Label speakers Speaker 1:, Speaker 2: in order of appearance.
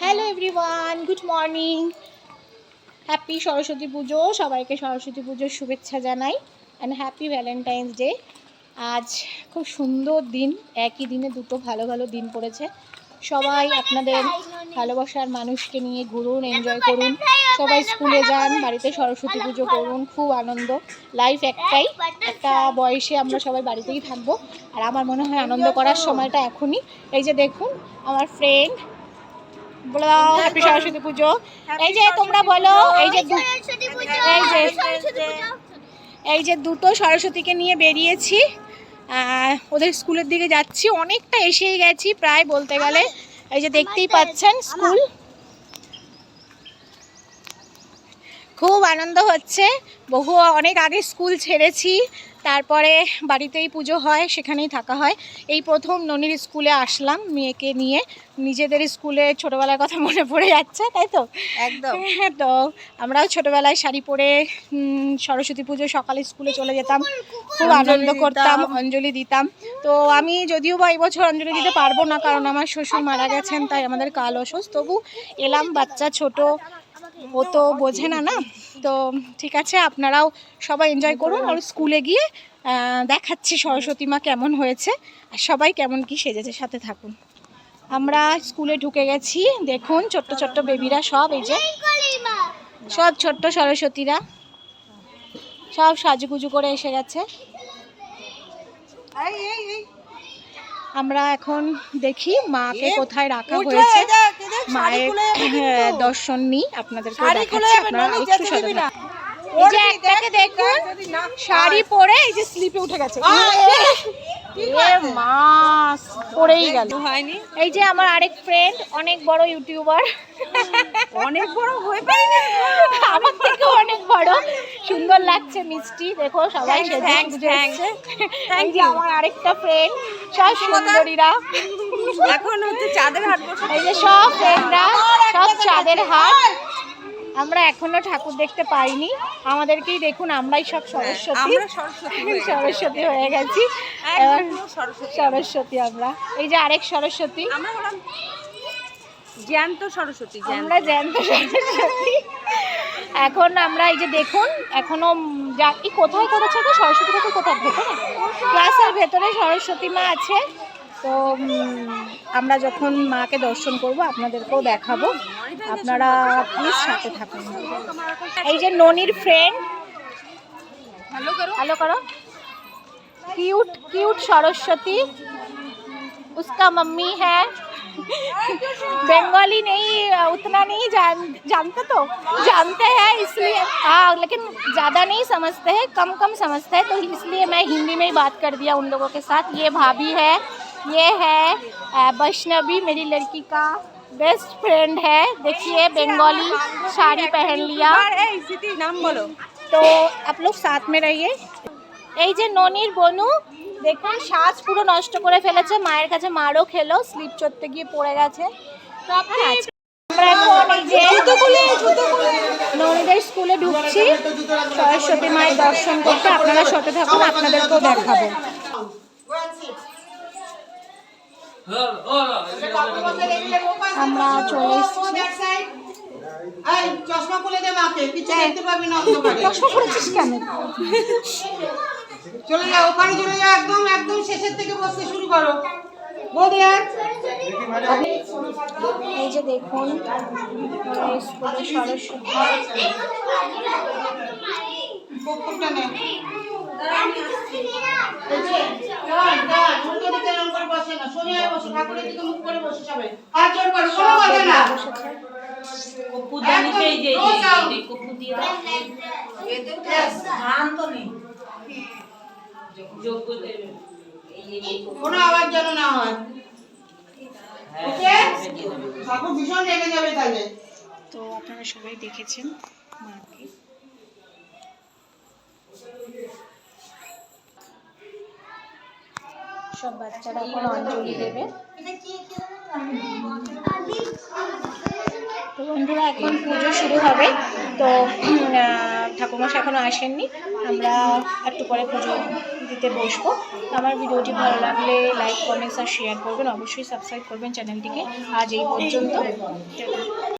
Speaker 1: Hello everyone, good morning. Happy Saraswati পুজো। সবাইকে সরস্বতী পুজোর শুভেচ্ছা জানাই অ্যান্ড হ্যাপি ভ্যালেন্টাইন্স ডে। আজ খুব সুন্দর দিন, একই দিনে দুটো ভালো ভালো দিন পড়েছে। সবাই আপনাদের ভালোবাসার মানুষকে নিয়ে ঘুরুন, এনজয় করুন। সবাই স্কুলে যান, বাড়িতে সরস্বতী পুজো করুন, খুব আনন্দ। লাইফ একটাই, একটা বয়সে আমরা সবাই বাড়িতেই থাকবো। আর আমার মনে হয় আনন্দ করার সময়টা এখনই। এই যে দেখুন আমার ফ্রেন্ড, বলো হ্যাপি সরস্বতী পুজো। এই যে তোমরা বলো, এই যে দুটো সরস্বতীকে নিয়ে বেরিয়েছি, ওদের স্কুলের দিকে যাচ্ছি। অনেকটা এসেই গেছি প্রায় বলতে গেলে। এই যে দেখতেই পাচ্ছেন স্কুল। খুব আনন্দ হচ্ছে। অনেক আগে স্কুল ছেড়েছি, তারপরে বাড়িতেই পুজো হয়, সেখানেই থাকা হয়। এই প্রথম ননির স্কুলে আসলাম মেয়েকে নিয়ে। নিজেদের স্কুলে ছোটোবেলার কথা মনে পড়ে যাচ্ছে, তাই তো? একদম। তো আমরাও ছোটোবেলায় শাড়ি পরে সরস্বতী পুজো সকালে স্কুলে চলে যেতাম, খুব আনন্দ করতাম, অঞ্জলি দিতাম। তো আমি যদিও বা এই বছর অঞ্জলি দিতে পারবো না, কারণ আমার শ্বশুর মারা গেছেন, তাই আমাদের কাল অসুস্থ। তবু এলাম, বাচ্চা ছোট, ও তো বোঝে না না। তো ঠিক আছে, আপনারাও সবাই এনজয় করুন। আর স্কুলে গিয়ে দেখাচ্ছি সরস্বতী মা কেমন হয়েছে আর সবাই কেমন কি সেজেছে, সাথে থাকুন। আমরা স্কুলে ঢুকে গেছি, দেখুন ছোট্ট ছোট্ট বেবিরা সব, এই যে সব ছোট্ট সরস্বতীরা সব সাজুগুজু করে এসে গেছে। আমরা এখন দেখি মাকে কোথায় রাখা হয়েছে, মায়ের দর্শন নিই, আপনাদেরকে দেখাচ্ছি। আপনারা একটু সতর্ক। এই যে একটাকে দেখুন শাড়ি পরে এই যে স্লিপে উঠে গেছে, মাস পরেই গেল। এই যে আমার আরেক ফ্রেন্ড, অনেক বড় ইউটিউবার, অনেক বড় হয়ে পারেনি, আমার থেকে অনেক বড়। সুন্দর লাগছে, মিষ্টি। দেখো সবাই এই যে আমার আরেকটা ফ্রেন্ড, সব সুন্দরীরা এখন হচ্ছে চাঁদের হাট বসে। এই যে সব ফ্রেন্ডরা সব চাঁদের হাট। আমরা এখনো ঠাকুর দেখতে পাইনি, আমাদেরকেই দেখুন, আমরাই সব সরস্বতী হয়ে গেছি। সরস্বতী আমরা, এই যে আরেক সরস্বতী, জ্যান্ত সরস্বতী, আমরা জ্যান্ত সরস্বতী। এখন আমরা এই যে দেখুন, এখনো কোথায় করেছে তো সরস্বতী ঠাকুর, কোথায় ভেতরে ক্লাসের ভেতরে সরস্বতী মা আছে। তো আমরা যখন মাকে দর্শন করব আপনাদেরকেও দেখাবো, আপনারা প্লিজ সাথে থাকুন। এই যে ননির ফ্রেন্ড, হ্যালো করো, क्यूट क्यूट सरस्वती, उसका मम्मी है। बंगाली नहीं, उतना नहीं जानते, तो जानते हैं इसलिए, हाँ, लेकिन ज़्यादा नहीं समझते हैं, कम कम समझते हैं, तो इसलिए मैं हिंदी में ही बात कर दिया उन लोगों के साथ। ये भाभी है, ये है वैष्णवी, मेरी लड़की का बेस्ट फ्रेंड है। देखिए बंगाली साड़ी पहन लिया, नाम बोलो, तो आप लोग साथ में रहिए। এই যে ননির বনু, দেখুন সাজ পুরো নষ্ট করে ফেলেছে, মায়ের কাছে মারও খেলো, স্লিপ চড়তে গিয়ে পড়ে গেছে। আমরা এখন এই যে ননিদের স্কুলে ঢুকছি সরস্বতী মায়ের দর্শন করতে। আপনারা সাথে থাকুন, আপনাদেরকেও দেখাবো। আমরা চলে এসেছি। চশমা খুলে দে মাকে, কিছু দেখতে পাবি না অন্ধকারে। চশমা পরেছিস কেন? চলে যাও, ওখানে চলে যাও, একদম একদম শেষের থেকে বসতে শুরু করো। এই যে দেখুন কোনো আওয়াজ যেন না হয়, ভীষণ রেগে যাবে তাহলে। তো আপনারা সবাই দেখেছেন মাকে। সব বাচ্চারা এখন অঞ্জলি দেবে। তো বন্ধুরা এখন পুজো শুরু হবে, তো ঠাকুরমশাই এখনো আসেননি, আমরা একটু পরে পুজো দিতে বসবো। তো আমার ভিডিওটি ভালো লাগলে লাইক, কমেন্টস আর শেয়ার করবেন, অবশ্যই সাবস্ক্রাইব করবেন চ্যানেলটিকে। আজ এই পর্যন্ত।